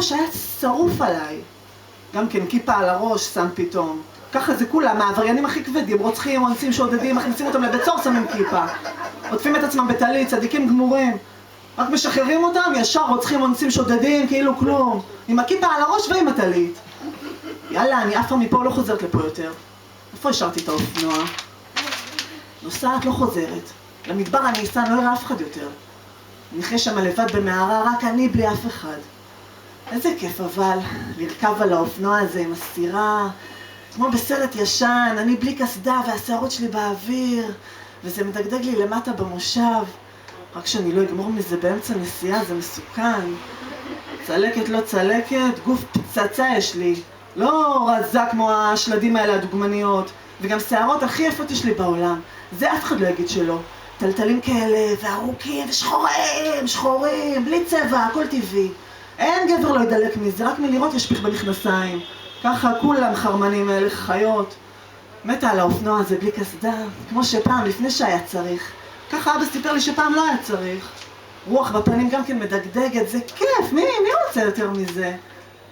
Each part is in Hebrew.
שהיה שרוף עליי. גם כן כיפה על הראש שם פתאום. ככה זה כולם, העבריינים הכי כבדים, רוצחים, אונסים, שודדים, מכניסים אותם לבית סוהר, שמים כיפה. עוטפים את עצמם בטלית, צדיקים גמורים. רק משחררים אותם, ישר רוצחים, אונסים, שודדים, כאילו כלום. עם הכיפה על הראש ועם הטלית. יאללה, אני אף פעם מפה לא חוזרת לפה יותר. איפה השארתי את האופנוע? נוסעת, לא חוזרת. למדבר אני אסע, לא אראה אף אחד יותר. אני אחרי שם לבד במערה, רק אני בלי אף אחד. איזה כיף אבל, לרכב על האופנוע הזה עם הסירה, כמו בסרט ישן, אני בלי קסדה והשערות שלי באוויר, וזה מדגדג לי למטה במושב. רק שאני לא אגמור מזה באמצע נסיעה, זה מסוכן. צלקת לא צלקת, גוף פצצה יש לי. לא רזה כמו השלדים האלה הדוגמניות, וגם שערות הכי יפות יש לי בעולם. זה אף אחד לא יגיד שלא. טלטלים כאלה, וארוכים, ושחורים, שחורים, בלי צבע, הכל טבעי. אין גבר לא ידלק מזה, רק מלראות ישפיך בנכנסיים. ככה כולם חרמנים האלה, חיות. מתה על האופנוע הזה בלי קסדה, כמו שפעם, לפני שהיה צריך. ככה אבא סיפר לי שפעם לא היה צריך. רוח בפנים גם כן מדגדגת, זה כיף, מי רוצה יותר מזה?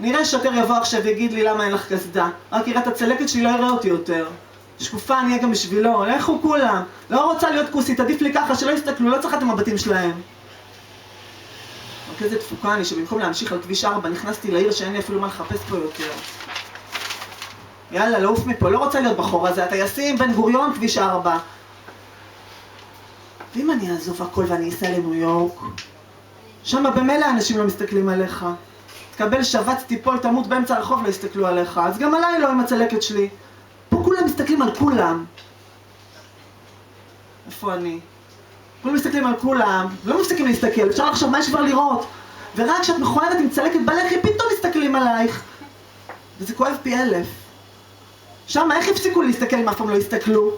נראה שוטר יבוא עכשיו ויגיד לי למה אין לך קסדה. רק יראה את הצלקת שלי, לא יראה אותי יותר. שקופה אני אהיה גם בשבילו, לכו כולם. לא רוצה להיות כוסית, עדיף לי ככה שלא יסתכלו, לא צריכה את המבטים שלהם. רק איזה תפוקה אני שבמקום להמשיך על כביש 4 נכנסתי לעיר שאין לי אפילו מה לחפש פה יותר. יאללה, לעוף מפה, לא רוצה להיות בחור הזה, הטייסים, בן גוריון, כביש 4. ואם אני אעזוב הכל ואני אסע לניו יורק? שמה במילא האנשים לא מסתכלים עליך. תקבל שבץ, תיפול, תמות באמצע הרחוב, לא יסתכלו עליך. אז גם עליי לא עם הצלקת שלי. פה כולם מסתכלים על כולם. איפה אני? כולם מסתכלים על כולם, לא מפסיקים להסתכל, אפשר לחשוב מה יש כבר לראות. ורק כשאת מכוערת עם צלקת בלחי, פתאום מסתכלים עלייך. וזה כואב פי 1000. שמה, איך הפסיקו להסתכל אם אף פעם לא הסתכלו?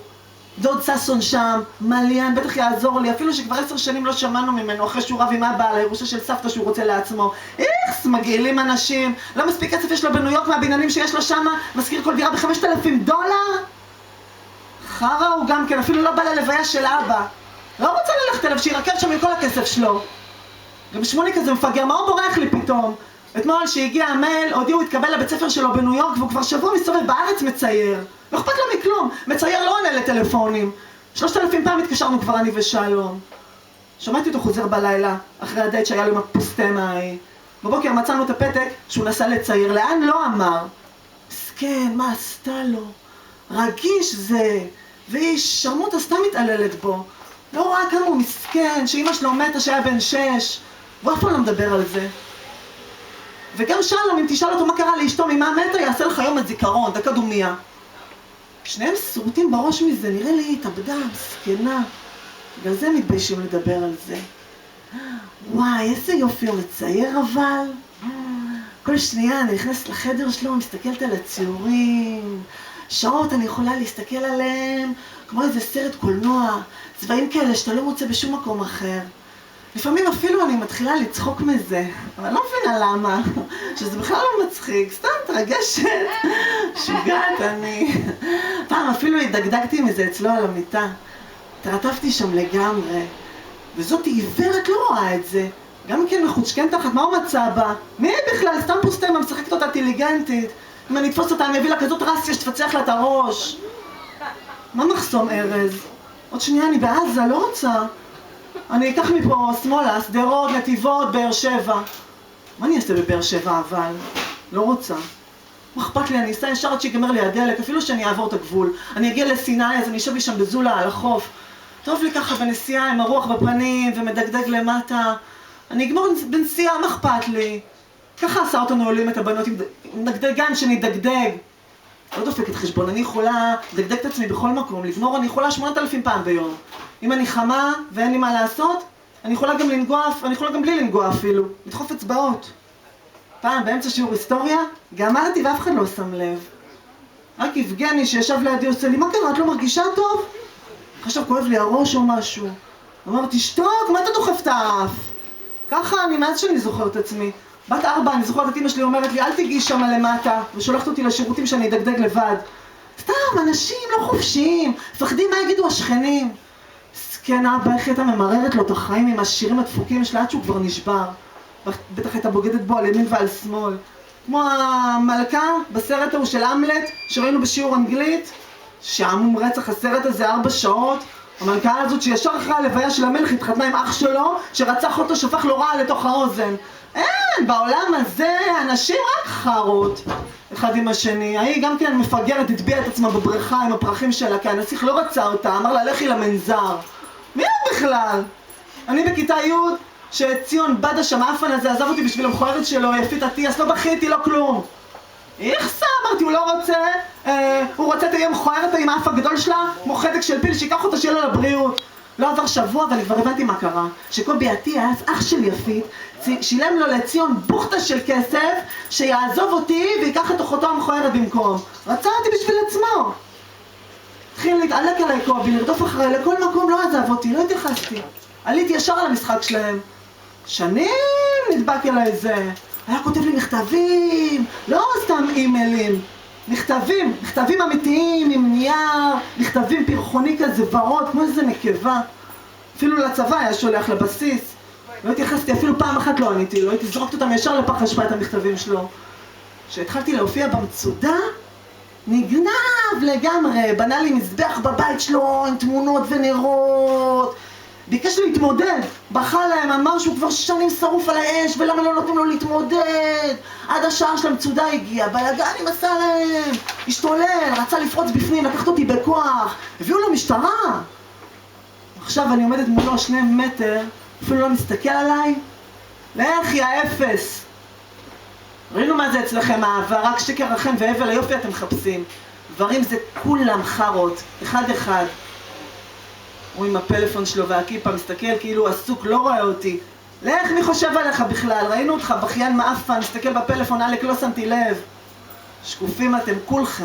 דוד ססון שם, מליאן, בטח יעזור לי, אפילו שכבר 10 שנים לא שמענו ממנו, אחרי שהוא רב עם אבא על הירושה של סבתא שהוא רוצה לעצמו. איך מגעילים אנשים, לא מספיק כסף יש לו בניו יורק מהבניינים שיש לו שמה, מזכיר כל דירה $5,000? חרה הוא גם כן, אפילו לא בא ללוויה של אבא. לא רוצה ללכת אליו שירקב שם עם כל הכסף שלו. גם שמוני כזה מפגר, מה הוא בורח לי פתאום? אתמול שהגיע המייל, הודיעו התקבל לבית ספר שלו בניו יורק והוא כבר שבוע מסתובב בארץ מצייר. לא אכפת לו מכלום, מצייר לא עונה לטלפונים. 3,000 פעם התקשרנו כבר אני ושלום. שמעתי אותו חוזר בלילה, אחרי הדייט שהיה לו עם הפוסטמה ההיא. בבוקר מצאנו את הפתק שהוא נסע לצייר, לאן לא אמר. מסכן, מה עשתה לו? רגיש זה, והיא שרמוטה סתם מתעללת בו. לא רואה כמה הוא מסכן, שאמא שלו מתה שהיה בן 6, והוא אף פעם לא מדבר על זה. וגם שלום, אם תשאל אותו מה קרה לאשתו, ממה מתה, יעשה לך יום הזיכרון, דקה דומיה. שניהם סרוטים בראש מזה, נראה לי התאבדה, מסכנה. בגלל זה מתביישים לדבר על זה. וואי, איזה יופי הוא מצייר אבל. כל שנייה אני נכנסת לחדר שלו, מסתכלת על הציורים. שעות אני יכולה להסתכל עליהם, כמו איזה סרט קולנוע, צבעים כאלה שאתה לא מוצא בשום מקום אחר. לפעמים אפילו אני מתחילה לצחוק מזה, אבל לא מבינה למה, שזה בכלל לא מצחיק, סתם מתרגשת, שוגעת אני. פעם אפילו התדגדגתי מזה אצלו על המיטה, תרטפתי שם לגמרי, וזאת עיוורת לא רואה את זה, גם כן מחוצ'קן תחת, מה הוא מצא בה? מי בכלל? סתם פוסטמה, משחקת אותה אינטליגנטית, אם אני אתפוס אותה אני אביא לה כזאת רסיה שתפצח לה את הראש. מה מחסום ארז? עוד שנייה אני בעזה, לא רוצה. אני אקח מפה שמאלה, שדרות, נתיבות, באר שבע. מה אני אעשה בבאר שבע אבל? לא רוצה. מה אכפת לי? אני אסע ישר עד שיגמר לי הדלק, אפילו שאני אעבור את הגבול. אני אגיע לסיני, אז אני אשב לי שם בזולה על החוף. טוב לי ככה בנסיעה עם הרוח בפנים ומדגדג למטה. אני אגמור בנסיעה, מה אכפת לי? ככה עשה אותנו עולים את הבנות עם דגדגן שנדגדג. לא דופקת חשבון, אני יכולה לדגדג את עצמי בכל מקום, לגמור, אני יכולה 8,000 פעם ביום. אם אני חמה ואין לי מה לעשות, אני יכולה גם לנגוע, אני יכולה גם בלי לנגוע אפילו, לדחוף אצבעות. פעם באמצע שיעור היסטוריה, גמרתי ואף אחד לא שם לב. רק יבגני שישב לידי עושה לי, מה קרה? את לא מרגישה טוב? עכשיו כואב לי הראש או משהו. אמרתי, שתוק, מה אתה דוחף את האף? ככה אני מאז שאני זוכרת עצמי. בת 4, אני זוכרת את אמא שלי אומרת לי, אל תגיעי שם למטה, ושולחת אותי לשירותים שאני אדגדג לבד. סתם, אנשים לא חופשיים, פחדים מה יגידו השכנים. סכן אבא, איך הייתה ממררת לו את החיים עם השירים הדפוקים שלה עד שהוא כבר נשבר. בטח הייתה בוגדת בו על ימין ועל שמאל. כמו המלכה בסרט ההוא של המלט, שראינו בשיעור אנגלית, שעמום רצח הסרט הזה 4 שעות. המלכה הזאת שישר אחרי הלוויה של המלך התחתנה עם אח שלו, שרצח אותו, שפך לו רע לתוך האוזן. אין, בעולם הזה אנשים רק חרות אחד עם השני. ההיא גם כן מפגרת, הטביעה את עצמה בבריכה עם הפרחים שלה, כי הנסיך לא רצה אותה, אמר לה לכי למנזר. מי הוא בכלל? אני בכיתה י' שציון בדה שם האפן הזה עזב אותי בשביל המכוערת שלו, יפית אטיאס, לא בכיתי, לא כלום. איכסה, אמרתי, הוא לא רוצה, הוא רוצה תהיה מכוערת עם האף הגדול שלה, כמו חדק של פיל, שיקח אותה שיהיה לו לבריאות. לא עבר שבוע ואני כבר הבנתי מה קרה. שקובי אטיאס, אח של יפית, שילם לו לציון בוכתה של כסף, שיעזוב אותי ויקח את אחותו המכוערת במקום. רצה אותי בשביל עצמו. התחיל להתעלק עליי קובי, לרדוף אחריי, לכל מקום לא עזב אותי, לא התייחסתי. עליתי ישר על המשחק שלהם. שנים נדבק אליי זה. היה כותב לי מכתבים, לא סתם אימיילים. מכתבים אמיתיים עם נייר, מכתבים פרחוני כזה ורוד, כמו איזה נקבה. אפילו לצבא היה שולח לבסיס. לא התייחסתי, אפילו פעם אחת לא עניתי לו, הייתי זרוקת אותם ישר לפח אשפה את המכתבים שלו. כשהתחלתי להופיע במצודה, נגנב לגמרי, בנה לי מזבח בבית שלו עם תמונות ונרות. ביקש להתמודד, בכה להם, אמר שהוא כבר שנים שרוף על האש ולמה לא נותנים לו להתמודד. עד השעה של המצודה הגיע, בלגנים עשה להם, השתולל, רצה לפרוץ בפנים, לקחת אותי בכוח, הביאו לו משטרה. עכשיו אני עומדת מולו 2 מטר, אפילו לא מסתכל עליי. לך יא אפס. ראינו מה זה אצלכם אהבה, רק שקר רחם והבל היופי אתם מחפשים. דברים זה כולם חרות, אחד אחד. הוא עם הפלאפון שלו והכיפה מסתכל כאילו הוא עסוק, לא רואה אותי. לך, מי חושב עליך בכלל? ראינו אותך בכיין מאפן, מסתכל בפלאפון, אלק לא שמתי לב. שקופים אתם כולכם.